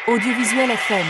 Audiovisuel FM.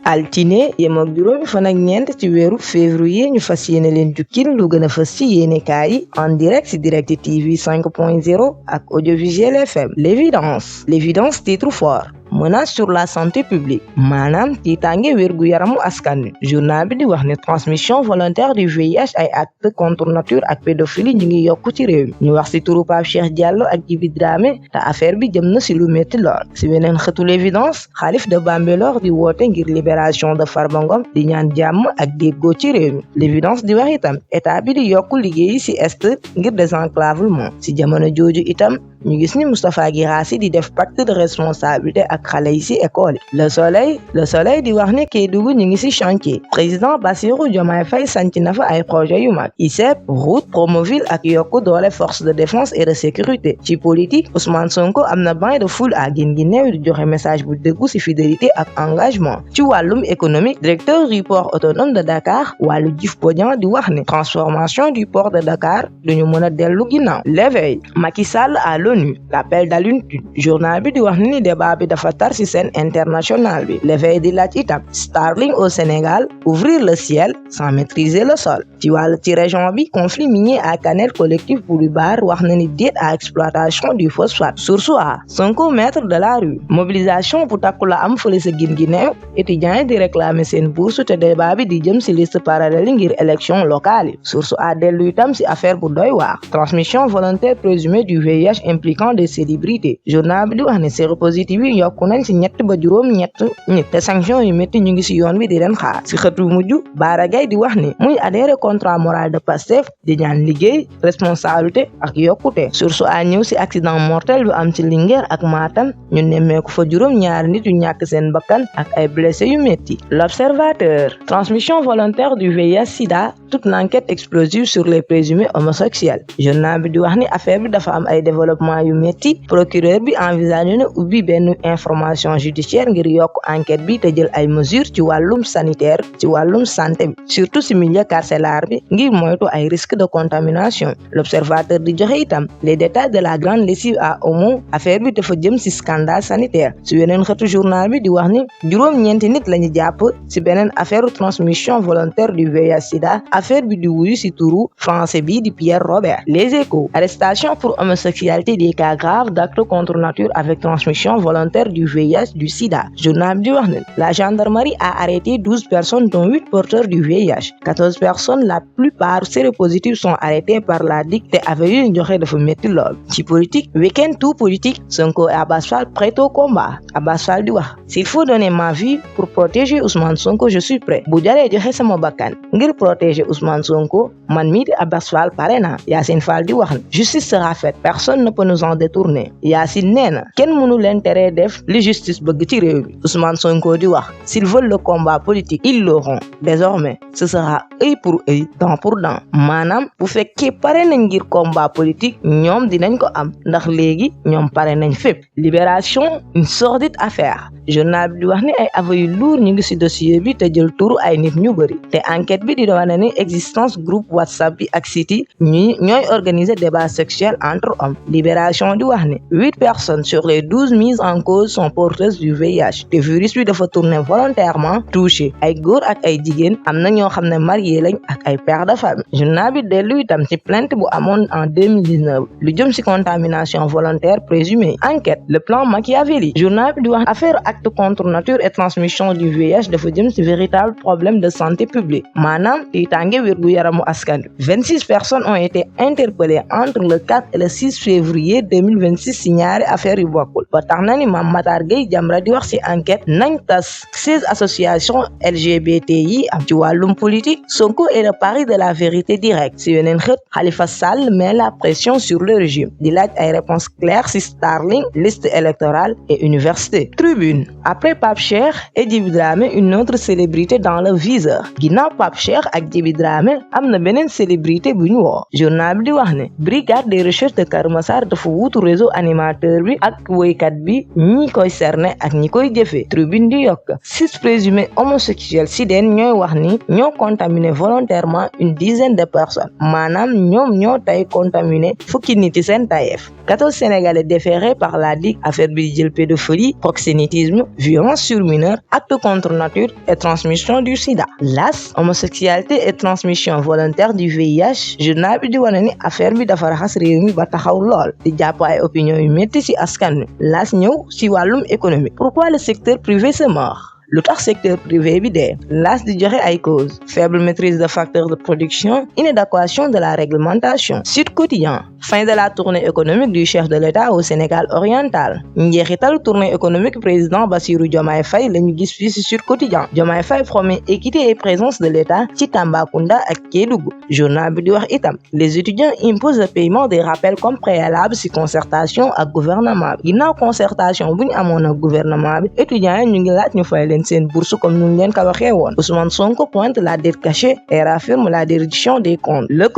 altine yem ak juróomi fan ak ñeent ci weeru février ñu fas yéene leen jukkil lu gën a fës ci yéenekaay yi en direct ci Direct TV 5.0 ak Audiovisuel FM. L'évidence titre fort. Menace sur la santé publique maanaam tiitaange wérgu yaramu askan wi. Journal bi di wax ne transmission volontaire du VIH ay acte contre nature ak pédophilie ñu ngi yokku ci réew mi. ñu wax ci turu Pape Cheikh Diallo ak Djiby Dramé te affaire bi jëm na ci lu métti lool. ci beneen xëtu l'évidence xalif de Bambilor di woote ngir libération de Farba Ngom di ñaan jàmm ak déggoo ci réew mi. l'évidence di wax itam état bi di yokku liggéey ci est ngir désenclavement. ci jamono jooju itam ñu gis ni Moustapha Guirassy di def pacte de responsabilité ak xale yi ci école yi. le soleil di wax ne Kédougou ñu ngi ci chantier. président Bassirou Diomaye Faye sanc na fa ay projet yu mag. ICEP route Promoville ak yokku doole force de défense et de sécurité. ci politique Ousmane Sonko am na bain de foule à Guinguinéo di joxe message bu dëggu ci fidélité ak engagement. ci wàllum économique directeur du port autonome de Dakar Walu Diouf Bodian di wax ne transformation du port de Dakar duñu mën a dellu ginnaaw. l'éveil Macky Sall à l'ONU l'appel d'Alioune Tine journal bi di wax ni débat bi dafa tar ci scène internationale bi. l'éveil di laaj itam Starlink au Sénégal ouvrir le ciel sans maîtriser le sol. ci région bi conflit minier à Kanel collectif Boulibar wax na ni déet à exploitation du phosphate. Source A Sonko maître de la rue mobilisation bu takku la am fële sa Guinguinéo étudiants yi di réclamer seen bourse te débat bi di jëm ci liste parallèle ngir élection locale yi. Source A dellu itam ci affaire bu doy waar transmission volontaire présumée du VIH impliquant des célébrités. journal bi di wax ne séropositif yi yokku nañ ci ñett ba juróom ñett nit te sanction yu métti ñu ngi ci yoon wi di leen xaar. ci xëtu mujj Bara Gaye di wax ne muy adhéré contrat moral de Pastef di ñaan liggéey responsabilité ak yokkute. Source A ñëw ci accident mortel bu am ci Linguère ak Matam ñu nemmeeku fa juróom ñaari nit yu ñàkk seen bakkan ak ay blessés yu métti. L'Observateur transmission volontaire du VIH sida toute l'enquête explosive sur les présumés homosexuels. journal bi di wax ni affaire bi dafa am ay développement yu métti procureur bi envisagé na ubbi benn information judiciaire ngir yokk enquête bi te jël ay mesures ci wàllum sanitaire ci wàllum santé bi surtout ci milieu carcéraire bi ngir moytu ay risques de contamination. L'Observateur di joxe itam les détails de la grande lessive à Omo affaire bi dafa jëm ci scandale sanitaire. ci weneen xëtu journal bi di wax ni juróom-ñeenti nit lañu jàpp ci beneen affaire transmission volontaire du VIH sida affaire bi di wuyu ci turu français bi di Pierre Robert. Les Échos arrestation pour homosexualité des cas graves d'actes contre nature avec transmission volontaire du VIH du sida. journal bi di wax ne la gendarmerie a arrêté 12 personnes dont 8 porteurs du VIH. 14 personnes la plupart séropositives sont arrêtées par la DIC te affaire yi ñu joxe dafa métti lool. ci politique week-end tout politique Sonko et Abass Fall prêt au combat. Abass Fall di wax s'il faut donner ma vie pour protéger Ousmane Sonko je suis prêt bu jaree joxe sama bakkan ngir protéger Ousmane Sonko man mii di Abass Fall pare na. Yacine Fall di wax ne justice sera faite personne ne peut nous en détourner. Yacine nee na kenn mënu leen teree def li justice bëgg ci réew mi. Ousmane Sonko di wax s'ils veulent le combat politique ils l'auront désormais ce sera œil pour œil dent pour dent maanaam bu fekkee pare nañ ngir combat politique ñoom dinañ ko am ndax léegi ñoom pare nañ fépp. Libération une sordide affaire journal bi di wax ni ay aveux yu lourd ñu ngi ci dossier bi te jël turu ay nit ñu bëri te enquête bi di wane ni existence groupe WhatsApp bi ak site yi ñooy organiser débat sexuel entre hommes. Libération di wax ni 8 personnes sur les 12 mises en cause sont porteuses du VIH te virus bi dafa tourner volontairement touché ay góor ak ay jigéen am na ñoo xam ne marié lañ ak ay pères de famille. journal bi dellu itam ci plainte bu amoon en 2019 lu jëm ci contamination volontaire présumée. Enquête le plan Machiavelli journal bi di wax affaire acte contre nature et transmission du VIH dafa jëm ci véritable problème de santé publique maanaam tiitaange wérgu yaramu askan wi. 26 personnes ont été interpellées entre le 4 et le 6 février 2026 ci ñaari affaire yu bokkul ba tax na ni Mame Matar Gueye Jamra di wax ci enquête nañ tas 16 associations LGBTI am ci wàllum politique. Sonko est le pari de la vérité directe ci yeneen xët Khalifa Sall met la pression sur le régime di laaj ay réponses claires ci Starlink liste électorale et université. Tribune après Pape Cheikh et Djiby Dramé une autre célébrité dans le viseur. ginnaaw Pape Cheikh ak Djiby Dramé am na beneen célébrité bu ñu woo. journal bi di wax ne brigade des recherches de Keur Massar dafa wuutu réseau animateur bi ak woykat bi ñi koy cerner ak ñi koy jëfee. Tribune di yokk 6 présumés homosexuels ci den ñooy wax ni ñoo contaminé volontairement une dizaine de personnes maanaam ñoom ñoo tay contaminé fukki nit ci seen tayeef. 14 Sénégalais déférés par la DIC affaire bi jël pédophilie, proxénétisme, violence sur mineurs, actes contre nature et transmission du sida. L'AS, homosexualité et transmission volontaire du VIH, journal bi di wane ni affaire bi dafa raxas réew mi ba taxaw lool di jàpp ay opinion yu métti ci askan wi. L'AS ñëw ci wàllum économique. Pourquoi le secteur privé se mord? Lu tax secteur privé bi dee. L'AS di joxe ay causes: faible maîtrise de facteurs de production, inadéquation de la réglementation. Sud Quotidien, fin de la tournée économique du chef de l'État au Sénégal oriental. Njeexital tournée économique président Bassirou Diomaye Faye lañu gis fii ci Sud Quotidien. Diomaye Faye promet équité et présence de l'État ci Tambacounda ak Kédougou. Journal bi di wax itam les étudiants imposent le paiement des rappels comme préalable ci concertation ak gouvernement bi. Ginnaaw concertation bu ñu amoon ak gouvernement bi, étudiants yi ñu ngi laaj ñu fay leen seen bourse comme ñu leen ko waxee woon. Ousmane Sonko pointe la dette cachée et raffirme la dérédition des comptes. Le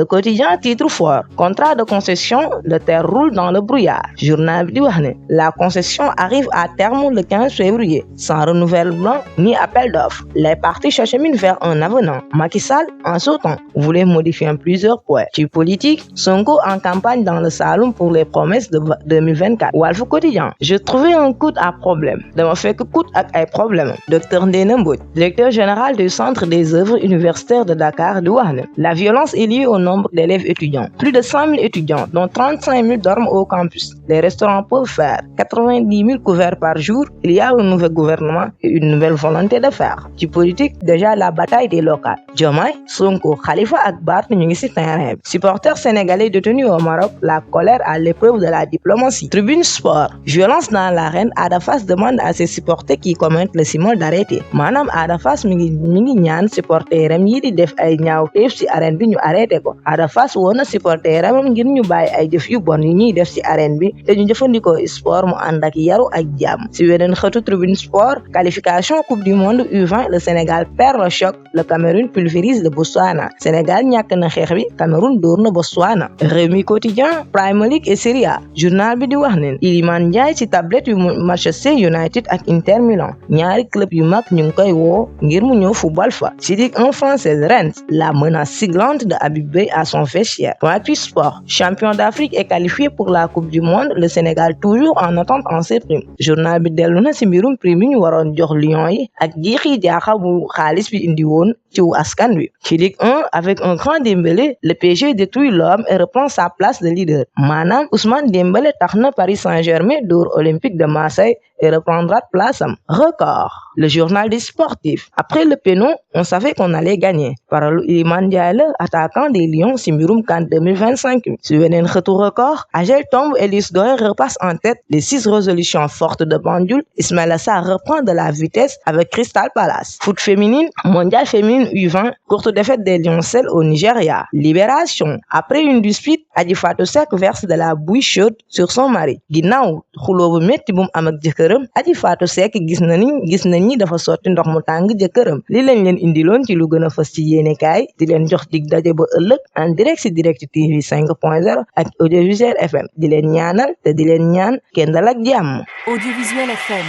quotidien titre fort: contrat de concession, le terre roule dans le brouillard. Journal bi di wax ne la concession arrive à terme le 15 février sans renouvellement ni appel d'offres. Les parties s'acheminent vers un avenant. Macky Sall, en sautant, voulait modifier plusieurs points. Ci politique, Sonko en campagne dans le Saloum pour les promesses de 2024. Walf Quotidien, je trouvais un coup à problème. Dama fekk coup ak ay problème. Docteur Ndéné Mbodj, directeur général du Centre des œuvres universitaires de Dakar, di wax ne la violence est liée au nombre d'élèves étudiants. Plus de 100 000 étudiants, dont 35 000 dorment au campus. Les restaurants peuvent faire 90 000 couverts par jour. Il y a un nouveau gouvernement et une nouvelle volonté de faire. Ci politique, déjà la bataille des locales. Diomaye, Sonko, Khalifa ak Barth ñu ngi ci terrain bi. Supporters sénégalais détenus au Maroc, la colère à l'épreuve de la diplomatie. Tribune Sport, violence dans l'arène, Ada Fass demande à ses supporters qui commentent le simon d'arrêter. Maanaam Ada Fass mi ngi ñaan supporteram yi di def ay ñaawteef ci arène bi ñu arrêté ko. Ada Fass woon na supporteram ngir ñu bàyyi ay jëf yu bon yi ñuy def ci arène bi te ñu jëfandikoo sport mu ànd ak yaru ak jàmm. Ci weneen xëtu Tribune Sport, qualification Coupe du Monde U20, le Sénégal perd le choc, le Cameroun pulvérise le Botswana. Sénégal ñàkk na xeex bi, Cameroun dóor na Botswana. Rewmi Quotidien, Premier League et Serie A. Journal bi di wax ne Iliman Ndiaye ci tablette yu Manchester United ak Inter Milan. Ñaari club yu mag ñu ngi koy woo ngir mu ñëw football fa. Ci Ligue 1 française, Rennes, la menace siglante de Habib Beye à son fait cher. Point Sport, champion d'Afrique est qualifié pour la Coupe du Monde, le Sénégal toujours en attente en ses primes. Journal bi dellu na ci mbirum prime yi ñu waroon jox Lions yi ak jiixi jaaxa bu xaalis bi indi woon ci askan wi. Ci Ligue 1, avec un grand Dembélé, le PSG détruit l'homme et reprend sa place de leader. Maanaam Ousmane Dembélé tax na Paris Saint-Germain dóor Olympique de Marseille et reprendra place am. Record, le journal des sportifs. Après le péno, on savait qu'on allait gagner. Paralu Iliman Ndiaye la, attaquant des Lions ci mbirum CAN 2025. Ci weneen xëtu Record, Agel tombe et Luis Doré repasse en tête. Les 6 résolutions fortes de Banjul, Ismaïla Sarr reprend de la vitesse avec Crystal Palace. Foot féminine, mondial féminine U20, courte défaite des Lioncelles au Nigeria. Libération, après une dispute, Adji Fatou Seck verse de la bouille chaude sur son mari. Ginnaaw xuloo bu metti bu mu am ak jëkkëram, Adji Fatou Seck gis nañ ni dafa sotti ndox mu tàng jëkkëram. Li lañ leen indiloon ci lu gën a fës ci yéenekaay, di leen jox dig daje ba ëllëg en direct ci Direct TV 5.0 ak Audiovisuel FM. Di leen ñaanal te di leen ñaan kenn dal ak jàmm. Audiovisuel FM.